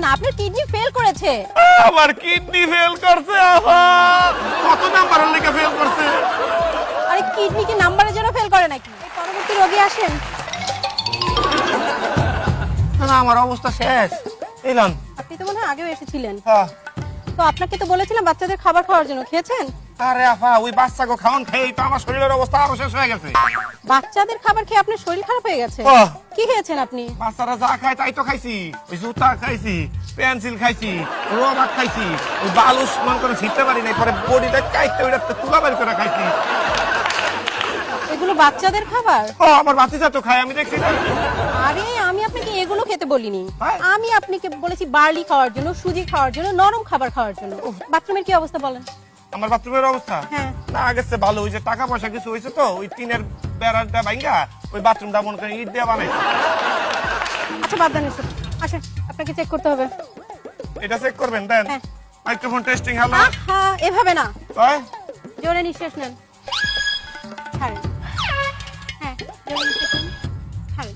না, আপনার kidney fail করেছে। আমার কিডনি ফেল করছে আপা। কত নাম্বারের লেখা ফেল করছে? আরে কিডনি কি নাম্বারের জন্য ফেল করে নাকি? পরবর্তী রোগী আসেন। না আমার অবস্থা শেষ। এলাম। আপনি তো মনে হয় আগেও এসেছিলেন। হ্যাঁ। তো আপনাকে তো বলেছিলাম বাচ্চাদের খাবার খাওয়ার জন্য, খেয়েছেন? আরে আপা ওই বাচ্চাকে খাওয়ান খেয়ে তো আমার শরীরের অবস্থা আরো শেষ হয়ে গেছে। বাচ্চাদের খাবার খেয়ে আপনার শরীর খারাপ হয়ে গেছে? আহ। কি খেয়েছেন আপনি? বাচ্চারা যা খায় তাই তো খাইছি। ওই জুতা খাইছি, পেন্সিল খাইছি, রবার খাইছি, ওই বালুস মন করে ছিটতে পারি নাই, পরে বডিটা কাইতে ওইটা তুলা বাড়ি করে খাইছি। এগুলো বাচ্চাদের খাবার? ও আমার বাচ্চা তো খায়, আমি দেখছি না। আরে আমি আপনাকে এগুলো খেতে বলিনি। হ্যাঁ। আমি আপনাকে বলেছি বার্লি খাওয়ার জন্য, সুজি খাওয়ার জন্য, নরম খাবার খাওয়ার জন্য। বাথরুমের কি অবস্থা বলেন? আমার বাথরুমের অবস্থা হ্যাঁ। না গেছে ভালো। ওই যে টাকা পয়সা কিছু হয়েছে তো ওই টিনের বেড়াটা ভাঙ্গা ওই বাথরুমটা মনে করেন ইট দিয়ে বানাইছে। আচ্ছা বাদ দেন এসব। আসেন, আপনাকে চেক করতে হবে। এটা চেক করবেন দেন। হ্যাঁ। Microphone testing hello. আহা, এভাবে না। তাই জোরে নিঃশ্বাস নেন, ছাড়েন। হ্যাঁ, জোরে নিঃশ্বাস নেন, ছাড়েন।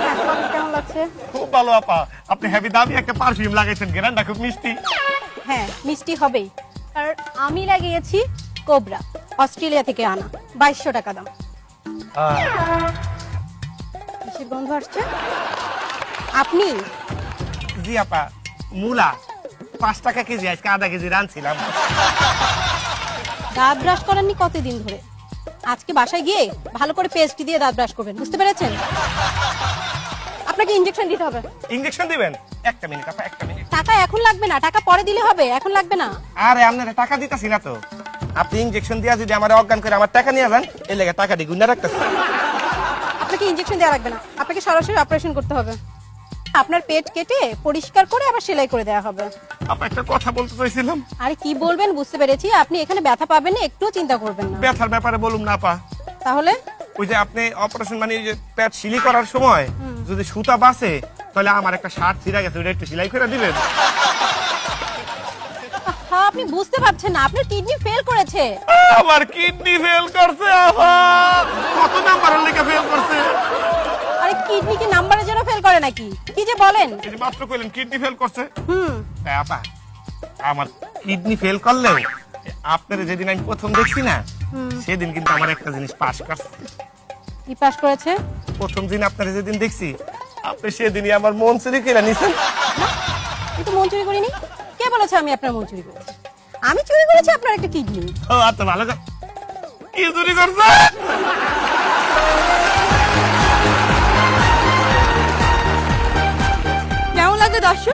হ্যাঁ, কফি কেমন লাগছে? খুব ভালো আপা। আপনি হেভি দামি একটা পারফিউম লাগাইছেন, গ্রানটা খুব মিষ্টি। হ্যাঁ, মিষ্টি হবেই। আর আমি লাগিয়েছি কোবরা, অস্ট্রেলিয়া থেকে আনা, 2200 টাকা দাম। কিসের গন্ধ আসছে? আপনি? জি আপা, মূলা 5 টাকা কেজি, আজকে আধা কেজি রানছিলাম। দাঁত ব্রাশ করেননি কতদিন ধরে? আজকে বাসায় গিয়ে ভালো করে পেস্ট দিয়ে দাঁত ব্রাশ করবেন, বুঝতে পেরেছেন? আপনাকে ইনজেকশন দিতে হবে। ইনজেকশন দিবেন? একটা মিনিট আপা, একটা মিনিট। টাকা এখন লাগবে না, টাকা পরে দিলে হবে, এখন লাগবে না। আরে আপনারা টাকা দিতাছি না তো। আপনি ইনজেকশন দিয়া যদি আমার অজ্ঞান করে আমার টাকা নিয়ে যান, এই লেগে টাকা দিয়ে গুণা রাখতেছি। আপনাকে ইনজেকশন দেওয়া লাগবে না, আপনাকে সরাসরি অপারেশন করতে হবে। আপনার পেট কেটে পরিষ্কার করে আবার সেলাই করে দেওয়া হবে। আপা একটা কথা বলতে চাইছিলাম। আরে কি বলবেন বুঝতে পেরেছি, আপনি এখানে ব্যথা পাবেন না, একটুও চিন্তা করবেন না। ব্যথার ব্যাপারে বলুন না আপা। তাহলে ওই যে আপনি অপারেশন মানে ওই যে পেট সিলি করার সময় যদি সুতা বাসে তাহলে আমার একটা শার্ট ছিঁড়া গেছে, ওটা একটু সেলাই করে দিবেন। হ্যাঁ, আপনি বুঝতে পারছেন না, আপনার কিডনি ফেল করেছে। আমার কিডনি ফেল করছে আপা। কত নাম্বারের লেখা ফেল করছে? আরে কিডনি কি নাম্বারের জন্য ফেল করে নাকি? কি যে বলেন। এই যে মাত্র কইলেন কিডনি ফেল করছে। হুম। তাই আপা আমার কিডনি ফেল করলেও আপনারা যেদিন আমি প্রথম দেখছি না সেদিন কিন্তু আমার একটা জিনিস পাস করছে। কি পাস করেছে? প্রথম দিন আপনারা যেদিন দেখছি আপনি সেদিনই আমার মন চুরি করে নিছেন। কিন্তু মন চুরি করিনি। কে বলেছে আমি আপনার মন চুরি করেছি? আমি চুরি করেছি আপনার একটা কিডনি। ও আচ্ছা ভালো কথা। কি চুরি করছে? কেমন লাগলো দর্শক?